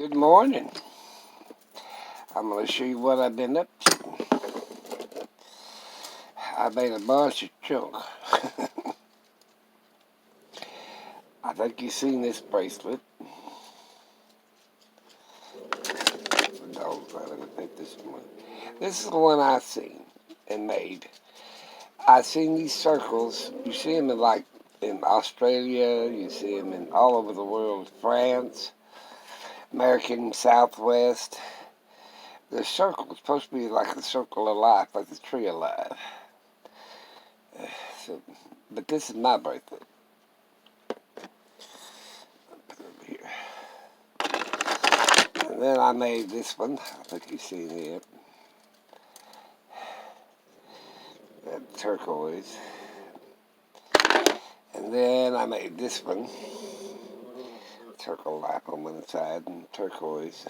Good morning. I'm going to show you what I've been up to. I made a bunch of junk. I think you've seen this bracelet. This is the one I seen and made. I seen these circles. You see them in Australia. You see them in all over the world. France, American Southwest. The circle is supposed to be like the circle of life, like the tree of life. But this is my bracelet. Put it over here. And then I made this one. I think you've seen it. That turquoise. And then I made this one. Circle life on one side and turquoise.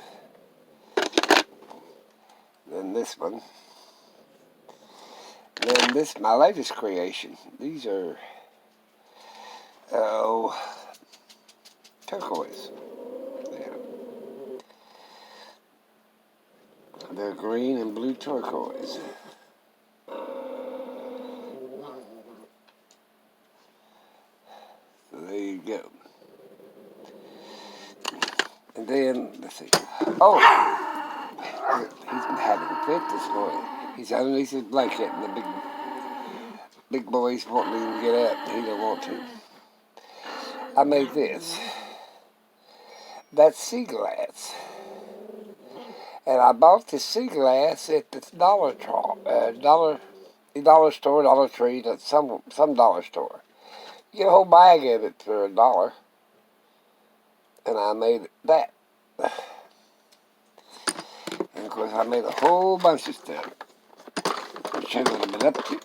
Then this one. And then this, my latest creation. These are turquoise. Yeah. They're green and blue turquoise. So there you go. And then, let's see. Oh! He's been having a fit this morning. He's underneath his blanket and the big boys won't let him get up. He don't want to. I made this. That's sea glass. And I bought this sea glass at the dollar store, Dollar Tree, some dollar store. You get a whole bag of it for $1. And I made that. And of course I made a whole bunch of stuff. I'll show you what I've been up to.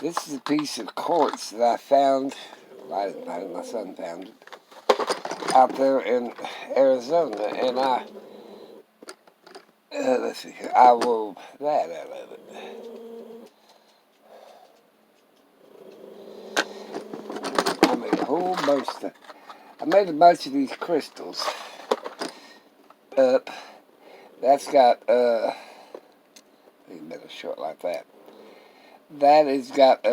This is a piece of quartz that I found. I didn't find it, my son found it. Out there in Arizona. And let's see here. I wove that out of it. I made a whole bunch of stuff. I made a bunch of these crystals up. That's got, you better show it like that. That has got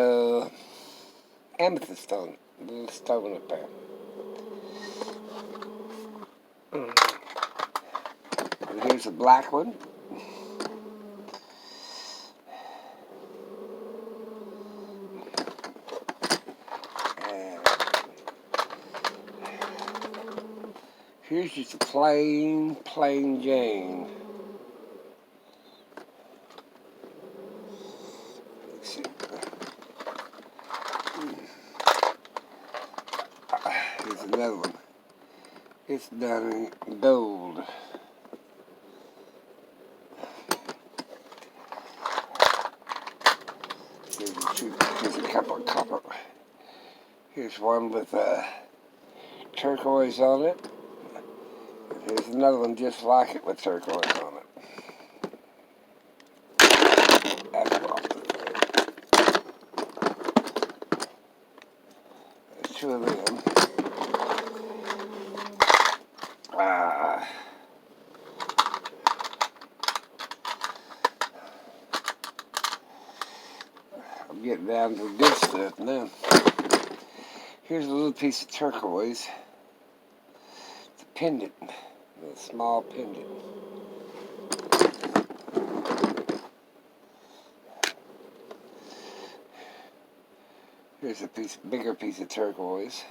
amethyst on it. A little stone up there. And here's a black one. Here's just a plain Jane. Let's see. Here's another one. It's done in gold. Here's a couple of copper. Here's one with turquoise on it. Here's another one just like it with turquoise on it. That's off the thing. There's two of them. I'm getting down to the good stuff now. Here's a little piece of turquoise. It's a pendant. A small pendant. Here's a bigger piece of turquoise.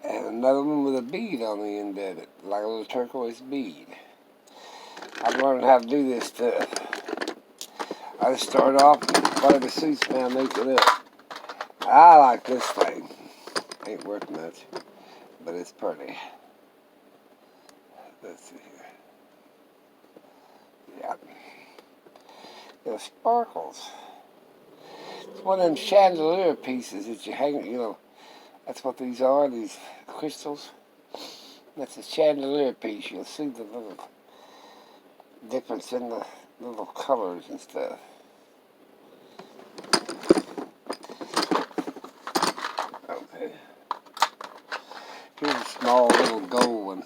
And another one with a bead on the end of it, like a little turquoise bead. I've learned how to do this stuff. I just start off, whatever suits me, I make it up. I like this thing. Ain't worth much, but it's pretty. Let's see here. Yeah. There's sparkles. It's one of them chandelier pieces that you hang, that's what these are, these crystals. That's a chandelier piece. You'll see the little difference in the little colors and stuff. Okay. Here's a small little gold one.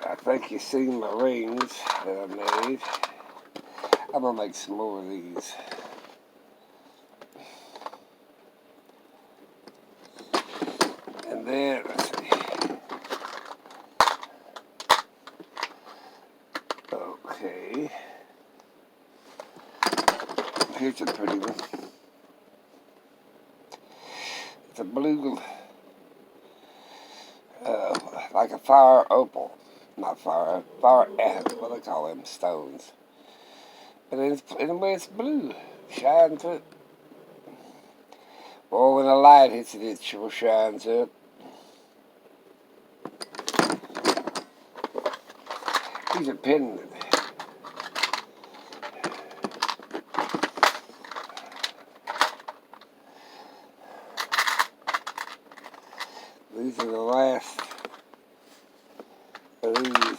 I think you've seen my rings that I made. I'm going to make some more of these. And then, let's see. Okay. Here's a pretty one. It's a blue, like a fire opal. Not fire, what do they call them, stones. But anyway, it's blue. Shines up. Or when the light hits it, it sure shines up. These are pendant. These are the last of these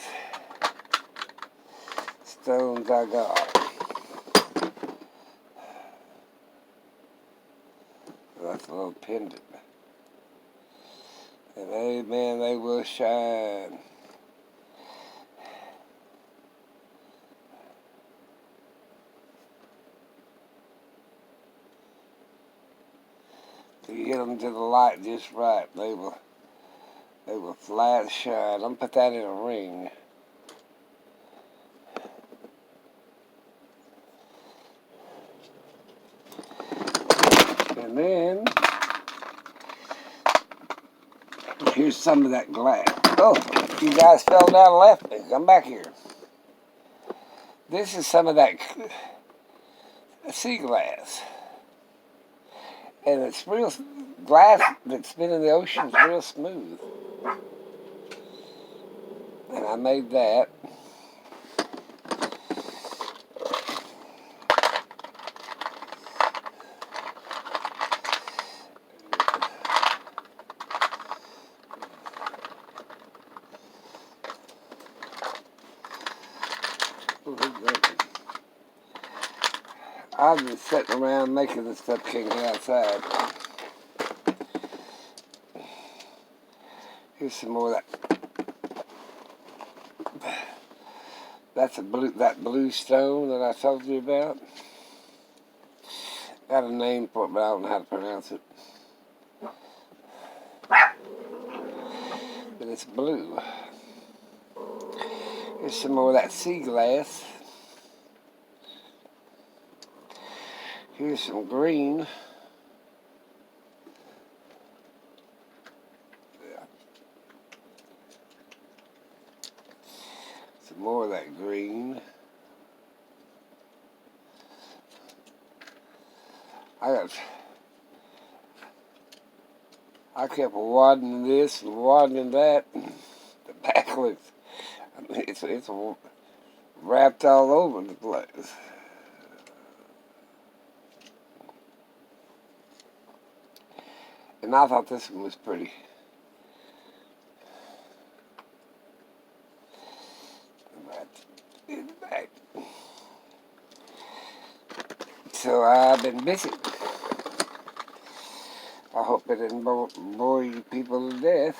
stones I got. That's a little pendant. And amen, they will shine. If you get them to the light just right, they will flat shine. I'm gonna put that in a ring. And then here's some of that glass. Oh, you guys fell down and left me. Come back here. This is some of that sea glass. And it's real glass that's been in the ocean is real smooth. And I made that. I'm just sitting around making this stuff king outside. Here's some more of that. That's that blue stone that I told you about. Got a name for it, but I don't know how to pronounce it. But it's blue. Here's some more of that sea glass. Here's some green. Some more of that green. I kept wadding this and wadding that. The back looks, I mean, it's wrapped all over the place. And I thought this one was pretty. In the back. So I've been busy. I hope it didn't bore you people to death.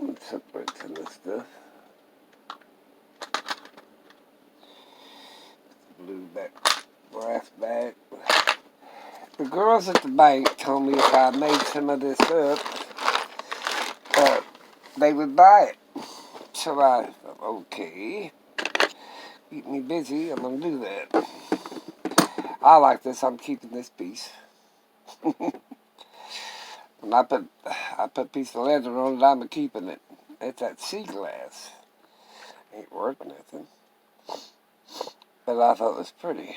Let's separate some of this stuff. Blue back, brass back. The girls at the bank told me if I made some of this up, they would buy it. So I thought, okay, keep me busy, I'm going to do that. I like this, I'm keeping this piece. When I put a piece of leather on it, I'm keeping it. It's that sea glass. Ain't worth nothing. But I thought it was pretty.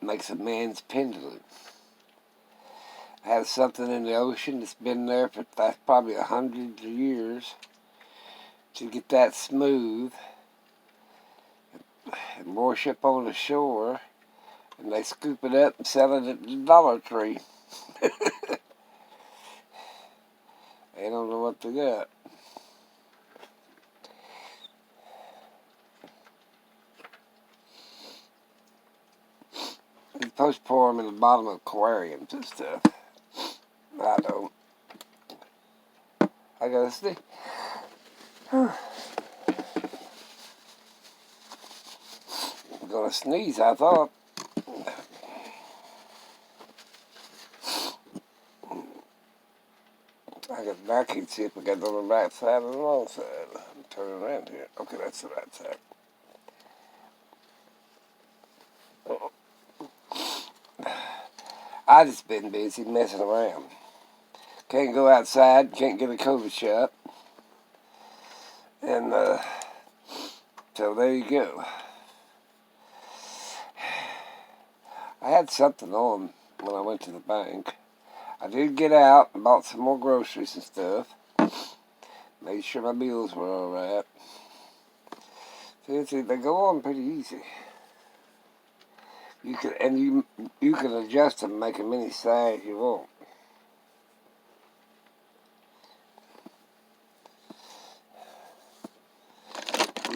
Makes a man's pendulum. Has something in the ocean that's been there for probably 100 years to get that smooth and wash up on the shore, and they scoop it up and sell it at the Dollar Tree. They don't know what they got. You're supposed to pour them in the bottom of aquariums and stuff. I don't. I gotta see. I'm gonna sneeze, I thought. I got back and see if we got it on the right side or the wrong side. I'm turning around here. Okay, that's the right side. I just been busy messing around. Can't go outside, can't get a COVID shot. And so there you go. I had something on when I went to the bank. I did get out and bought some more groceries and stuff. Made sure my bills were alright. See, they go on pretty easy. You can adjust them, make them any size you want.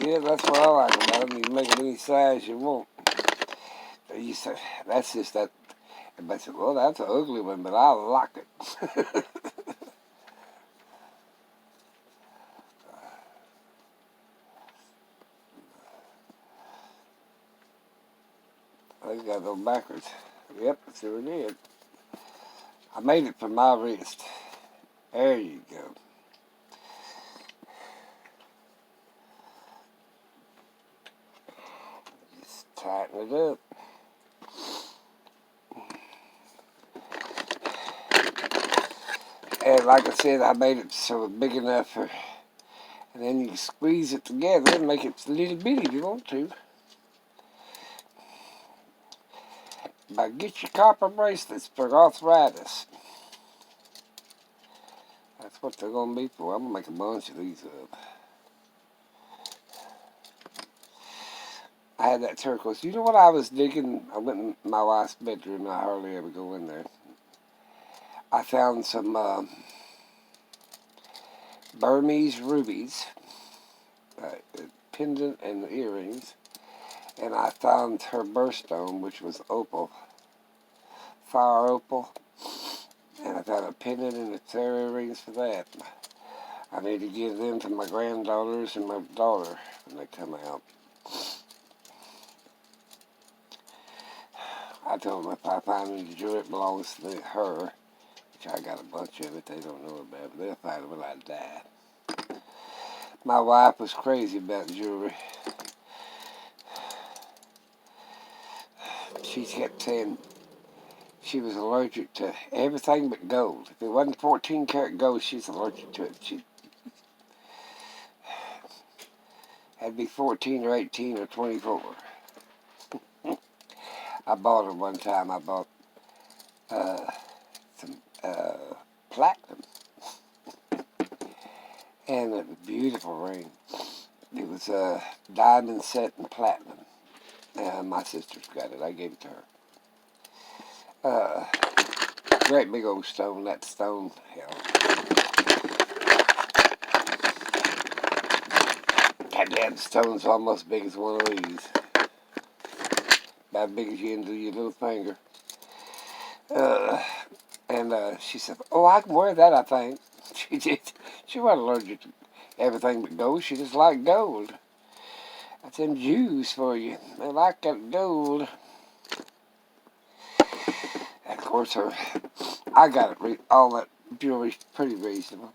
Yeah, that's what I like about them. You can make them any size you want. You say, that's just that. Everybody said, well, that's an ugly one, but I like it. I got them backwards. Yep, sure did. I made it from my wrist. There you go. Just tighten it up. And like I said, I made it so big enough for, and then you squeeze it together and make it a little bitty if you want to. But get your copper bracelets for arthritis. That's what they're going to be for. I'm going to make a bunch of these up. I had that turquoise. You know what I was digging? I went in my wife's bedroom. I hardly ever go in there. I found some Burmese rubies, pendant and earrings. And I found her birthstone, which was opal, fire opal. And I found a pendant and a pair of earrings for that. I need to give them to my granddaughters and my daughter when they come out. I told them if I find any jewelry that belongs to her, which I got a bunch of it, they don't know about it, but they'll find it when I die. My wife was crazy about jewelry. She kept saying she was allergic to everything but gold. If it wasn't 14 karat gold, she's allergic to it. She had to be 14 or 18 or 24. I bought her one time. I bought some platinum. And a beautiful ring. It was diamond set and platinum. My sister's got it. I gave it to her. Great big old stone. That stone, hell. That damn stone's almost big as one of these. About as big as you can do your little finger. And she said, oh, I can wear that, I think. She did. She wasn't allergic to everything but gold. She just liked gold. That's them Jews for you. They like that gold. And of course, I got it. All that jewelry's pretty reasonable.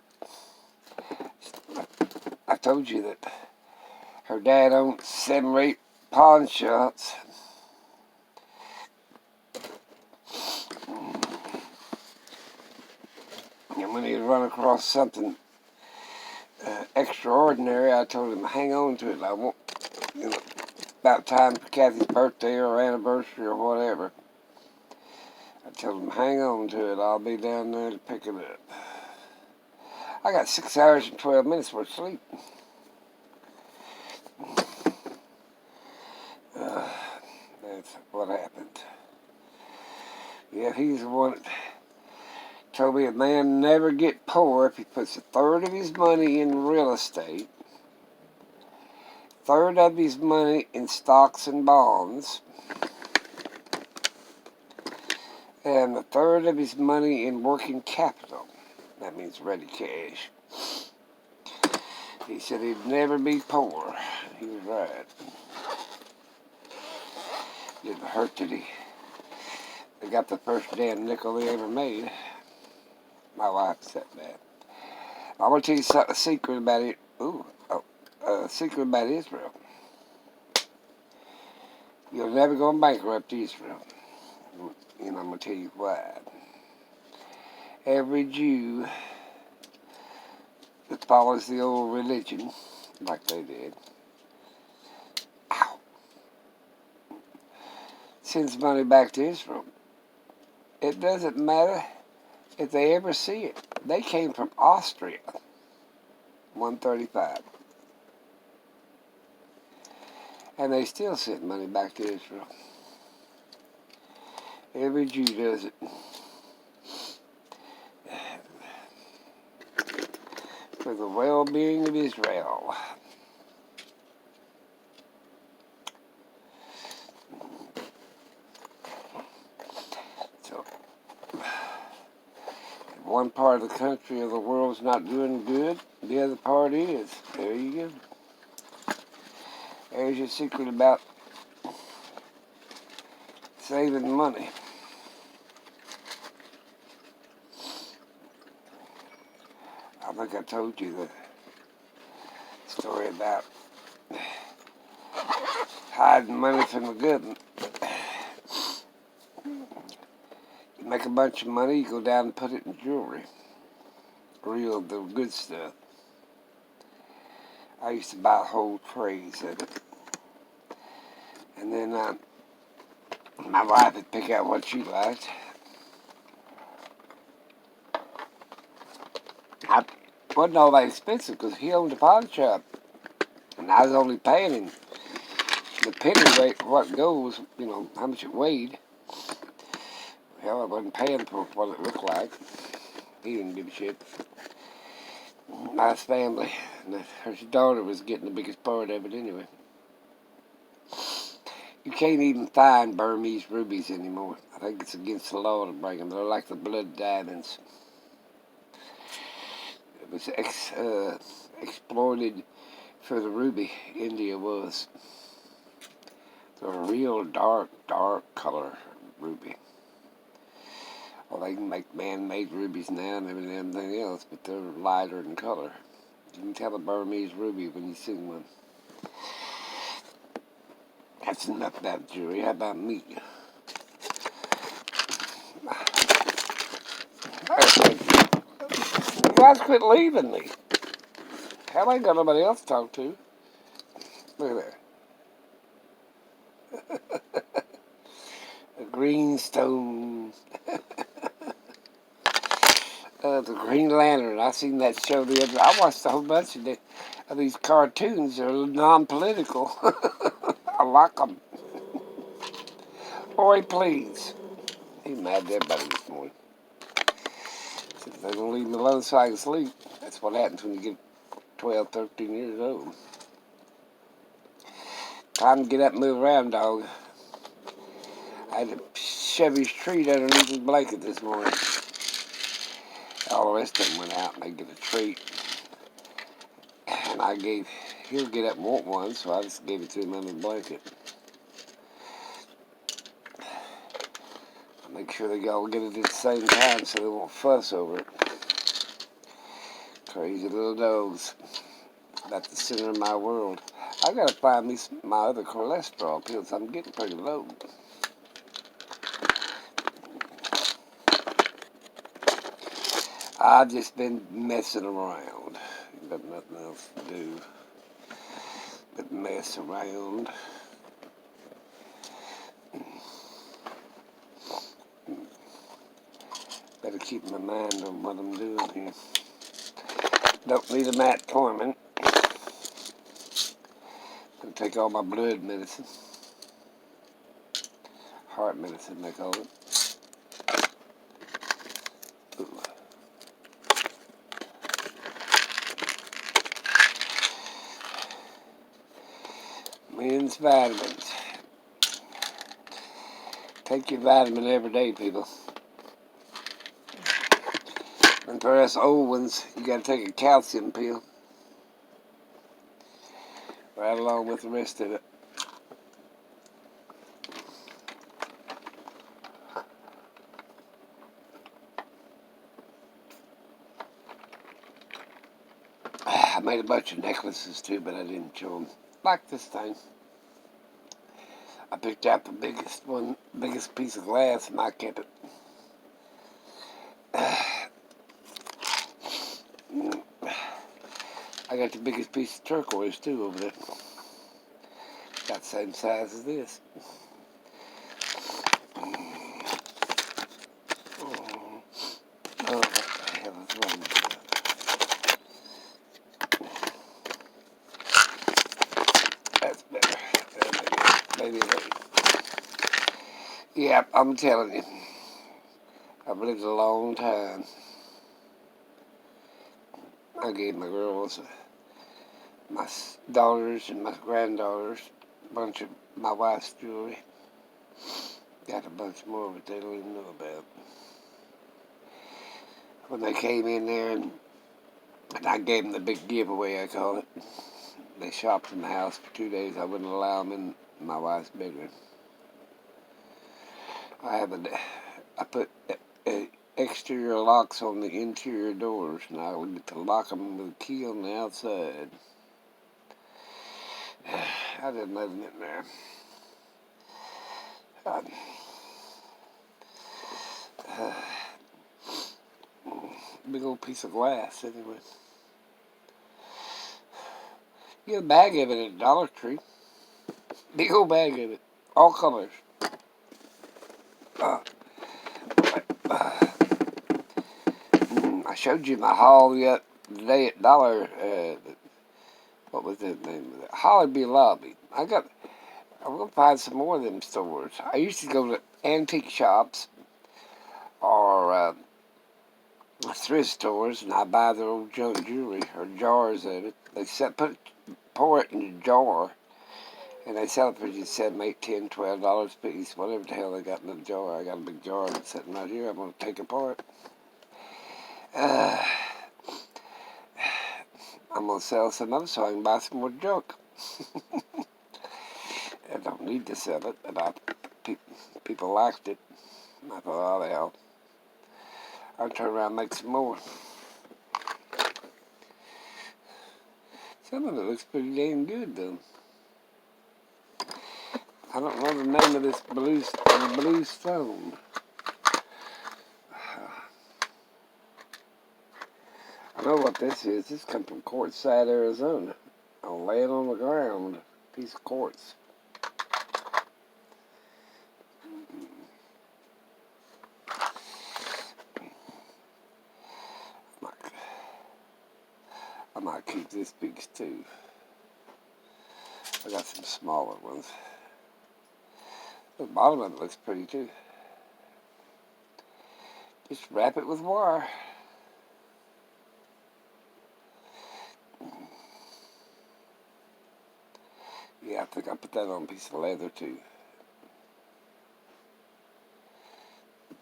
I told you that her dad owned 7 or 8 pawn shops. And when he'd run across something extraordinary, I told him, hang on to it. I won't, about time for Kathy's birthday or anniversary or whatever. I told him, hang on to it. I'll be down there to pick it up. I got 6 hours and 12 minutes worth of sleep. That's what happened. Yeah, he's the one that told me a man never get poor if he puts a third of his money in real estate, third of his money in stocks and bonds, and a third of his money in working capital. That means ready cash. He said he'd never be poor. He was right. Didn't hurt that they got the first damn nickel they ever made. My wife said that. I'm going to tell you a secret about it. A secret about Israel. You'll never go bankrupt Israel. And I'm going to tell you why. Every Jew that follows the old religion, like they did, sends money back to Israel. It doesn't matter if they ever see it. They came from Austria, 135. And they still send money back to Israel. Every Jew does it. For the well-being of Israel. So, if one part of the country or the world's not doing good, the other part is. There you go. There's your secret about saving money. I think I told you the story about hiding money from the government. You make a bunch of money, you go down and put it in jewelry. The good stuff. I used to buy whole trays of it. And then my wife would pick out what she liked. It wasn't all that expensive because he owned a pawn shop. And I was only paying him the penny weight for what goes, how much it weighed. Hell, I wasn't paying for what it looked like. He didn't give a shit. Nice family. And her daughter was getting the biggest part of it anyway. You can't even find Burmese rubies anymore. I think it's against the law to bring them. They're like the blood diamonds. It was exploited for the ruby. India was. They're a real dark color ruby. Well, they can make man-made rubies now and everything else, but they're lighter in color. You can tell a Burmese ruby when you see one. That's enough about jewelry. How about me? You guys quit leaving me. Hell, I ain't got nobody else to talk to. Look at that. A greenstone. The Green Lantern. I seen that show the other day. I watched a whole bunch of these cartoons. They're non-political. I like them. Boy, please. He's mad at everybody this morning. They don't leave me alone so I can sleep. That's what happens when you get 12, 13 years old. Time to get up and move around, dog. I had to shove his treat underneath his blanket this morning. All the rest of them went out and they get a treat. And he'll get up and want one, so I just gave it to him under the blanket. I make sure they all get it at the same time so they won't fuss over it. Crazy little dogs. About the center of my world. I gotta find me my other cholesterol pills. I'm getting pretty low. I've just been messing around. Got nothing else to do but mess around. Better keep my mind on what I'm doing here. Don't need a metformin. Gonna take all my blood medicine. Heart medicine, they call it. Ooh. Men's vitamins. Take your vitamin every day, people. And for us old ones, you got to take a calcium pill right along with the rest of it. I made a bunch of necklaces too, but I didn't show them. Like this thing. I picked out the biggest piece of glass, and I kept it. I got the biggest piece of turquoise too over there. Got the same size as this. Oh, what the hell is wrong with that? That's better. Maybe. Yeah, I'm telling you. I've lived a long time. I gave my girls, my daughters and my granddaughters, a bunch of my wife's jewelry. Got a bunch more, but they don't even know about. When they came in there, and I gave them the big giveaway, I call it. They shopped in the house for 2 days. I wouldn't allow them in my wife's bedroom. I put exterior locks on the interior doors, and I would get to lock them with a key on the outside. I didn't let them in there. Big old piece of glass, anyway. You get a bag of it at Dollar Tree. Big old bag of it. All colors. I showed you my haul the other day at Dollar. What was the name of it? Hobby Lobby. I'm going to find some more of them stores. I used to go to antique shops or thrift stores, and I buy their old junk jewelry or jars of it. They pour it in a jar, and they sell it for just $7, $8, $10, $12 a piece, whatever the hell they got in the jar. I got a big jar that's sitting right here. I'm going to take apart. I'm going to sell some of it so I can buy some more junk. I don't need to sell it, but people liked it. And I thought, oh, the hell. I'll turn around and make some more. Some of it looks pretty damn good, though. I don't know the name of this blue stone. I know what this is. This comes from Quartzsite, Arizona. I'll lay it on the ground. Piece of quartz. I might keep this piece too. I got some smaller ones. The bottom of it looks pretty too. Just wrap it with wire. Yeah, I think I put that on a piece of leather too.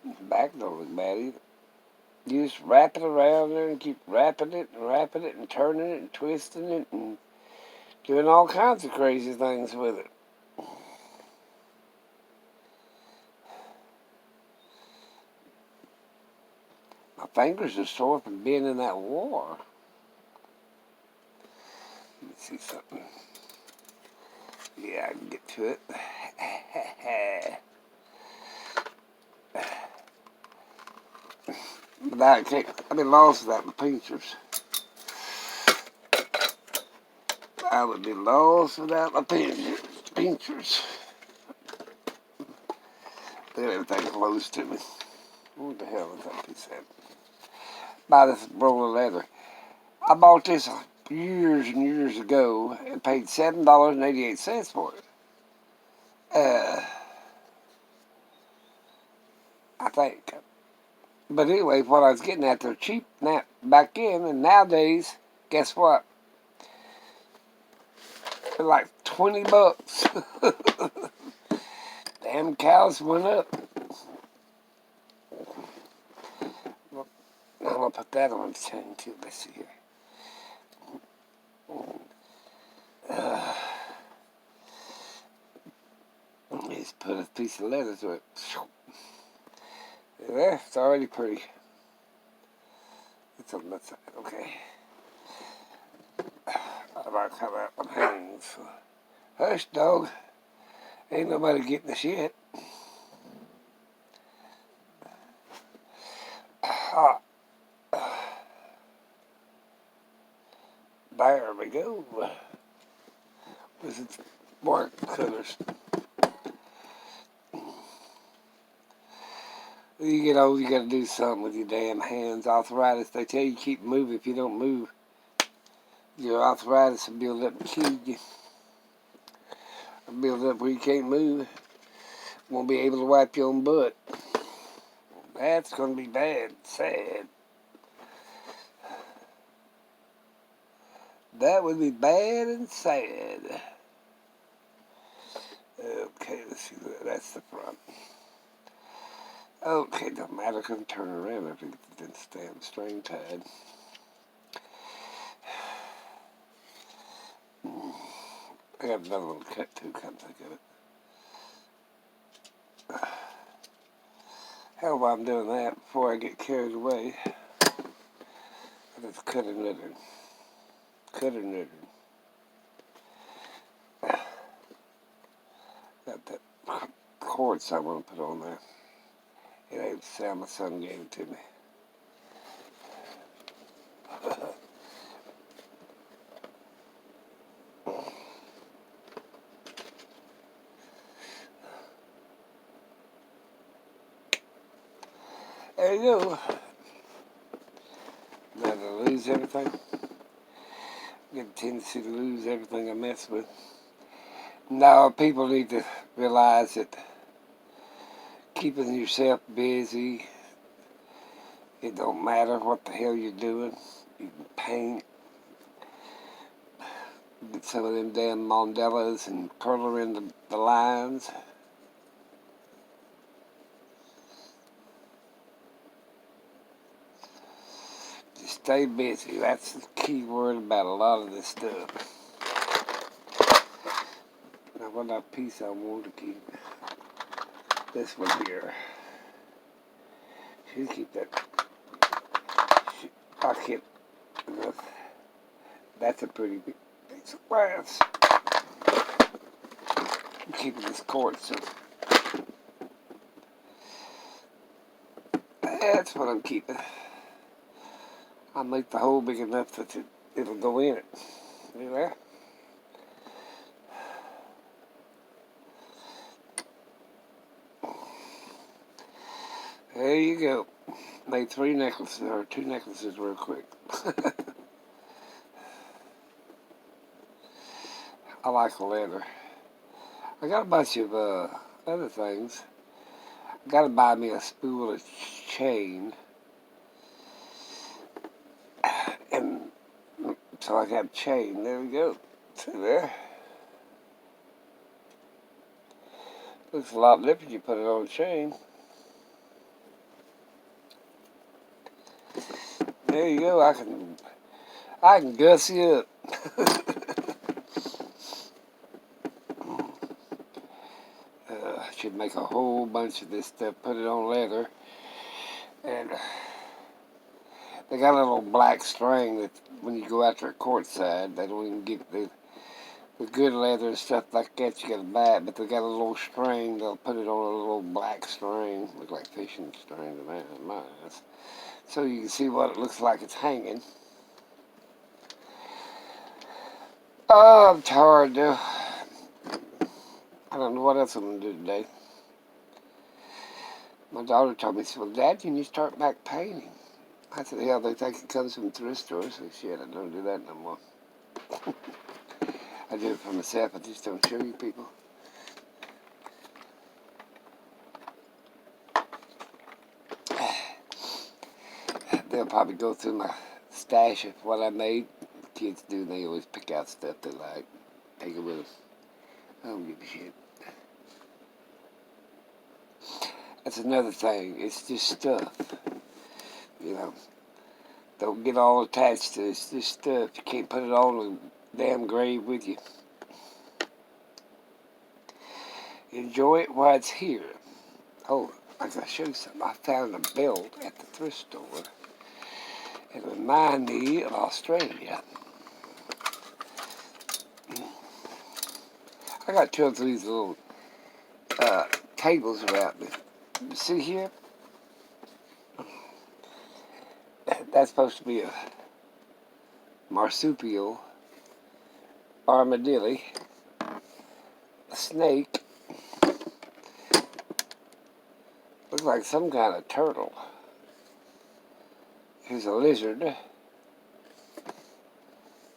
The back don't look bad either. You just wrap it around there and keep wrapping it and turning it and twisting it and doing all kinds of crazy things with it. My fingers are sore from being in that war. Let me see something. Yeah, I can get to it. But I can't. I've been lost without my pincers. I would be lost without my pincers. Look at everything close to me. What the hell is that piece of? Buy this roll of leather. I bought this years and years ago and paid $7.88 for it. I think. But anyway, what I was getting at, they're cheap now, back in, and nowadays, guess what? for like $20. Damn cows went up. I'm gonna put that on the chain too. Let's see here. Just put a piece of leather through it. There, it's already pretty. It's on that side, okay. I like how that one hangs. Hush, dog. Ain't nobody getting the shit. There we go. With its bark colors. When you get old, you gotta do something with your damn hands. Arthritis, they tell you keep moving. If you don't move, your arthritis will build up and kill you. It'll build up where you can't move. Won't be able to wipe your own butt. That's gonna be bad, sad. That would be bad and sad. Okay, let's see. That's the front. Okay, don't matter, I can turn around if it didn't stay on the string tied. I got another one cut too, come think of it. Hell, while I'm doing that, before I get carried away, I just cut another. Cut another. Got that quartz I want to put on there. It ain't the sound my son gave it to me. There you go. Now to lose everything. I get a tendency to lose everything I mess with. Now people need to realize that keeping yourself busy, it don't matter what the hell you're doing. You can paint, get some of them damn mandalas and color in the lines. Just stay busy. That's the key word about a lot of this stuff. Now what that piece I want to keep. This one here. Should keep that pocket. That's a pretty big piece of glass. I'm keeping this quartz, so that's what I'm keeping. I'll make the hole big enough that it'll go in it. See there? There you go. Made 3 necklaces, or 2 necklaces real quick. I like leather. I got a bunch of other things. I gotta buy me a spool of chain. And so I got chain. There we go. See there? Looks a lot different you put it on a chain. There you go. I can guss you up. Should make a whole bunch of this stuff. Put it on leather, and they got a little black string that when you go out there courtside, they don't even get the good leather and stuff like that. You gotta buy it, but they got a little string. They'll put it on a little black string, look like fishing string to my eyes, so you can see what it looks like it's hanging. Oh, I'm tired, though. I don't know what else I'm going to do today. My daughter told me, she said, well, Dad, you need to start back painting. I said, yeah, they think it comes from thrift stores. So shit, I don't do that no more. I do it for myself. I just don't show you people. They'll probably go through my stash of what I made. The kids do. They always pick out stuff they like. Take it with us. I don't give a shit. That's another thing. It's just stuff. You know, don't get all attached to it. It's just stuff. You can't put it on the damn grave with you. Enjoy it while it's here. Oh, I gotta show you something. I found a belt at the thrift store. It reminded me of Australia. I got two of these little tables around me. You see here? That's supposed to be a marsupial, armadillo, a snake. Looks like some kind of turtle. Here's a lizard.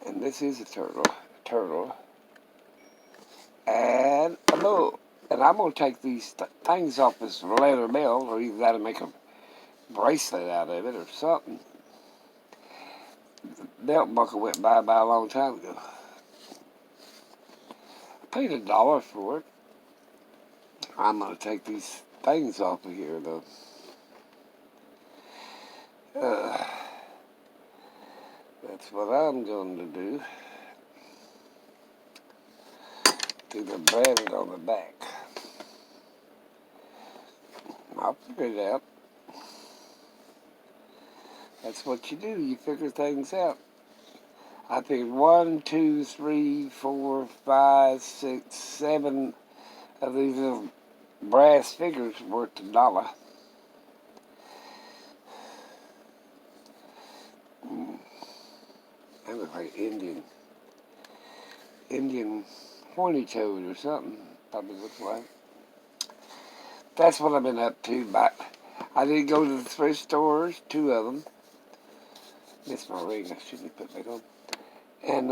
And this is a turtle. And a bull. And I'm going to take these things off this leather belt, or either that to make a bracelet out of it or something. The belt buckle went by a long time ago. I paid $1 for it. I'm going to take these things off of here, though. That's what I'm going to do. Do the branded on the back. I'll figure it out. That's what you do. You figure things out. I figured 1, 2, 3, 4, 5, 6, 7 of these little brass figures worth $1. That looks like Indian horny toad or something. Probably looks like. That's what I've been up to. But I did go to the thrift stores, 2 of them. Missed my ring. I shouldn't have put that on. And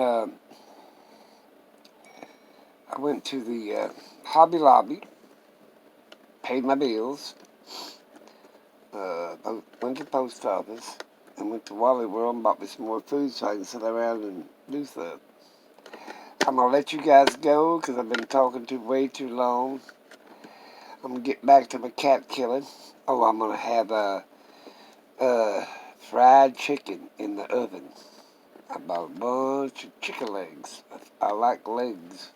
I went to the Hobby Lobby, paid my bills, went to the post office, and went to Wally World and bought me some more food so I can sit around and do stuff. I'm going to let you guys go because I've been talking way too long. I'm going to get back to my cat killing. Oh, I'm going to have fried chicken in the oven. I bought a bunch of chicken legs. I like legs.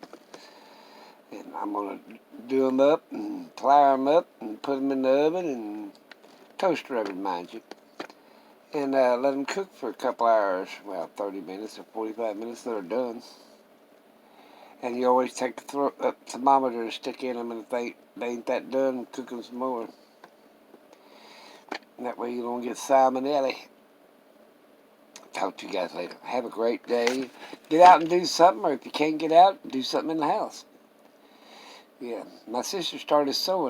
And I'm going to do them up and flour them up and put them in the oven and toaster oven, mind you. And let them cook for a couple hours. Well, 30 minutes or 45 minutes, they're done. And you always take the thermometer and stick in them, and if they ain't that done, cook them some more. And that way you don't get salmonella. Talk to you guys later. Have a great day. Get out and do something, or if you can't get out, do something in the house. Yeah, my sister started sewing.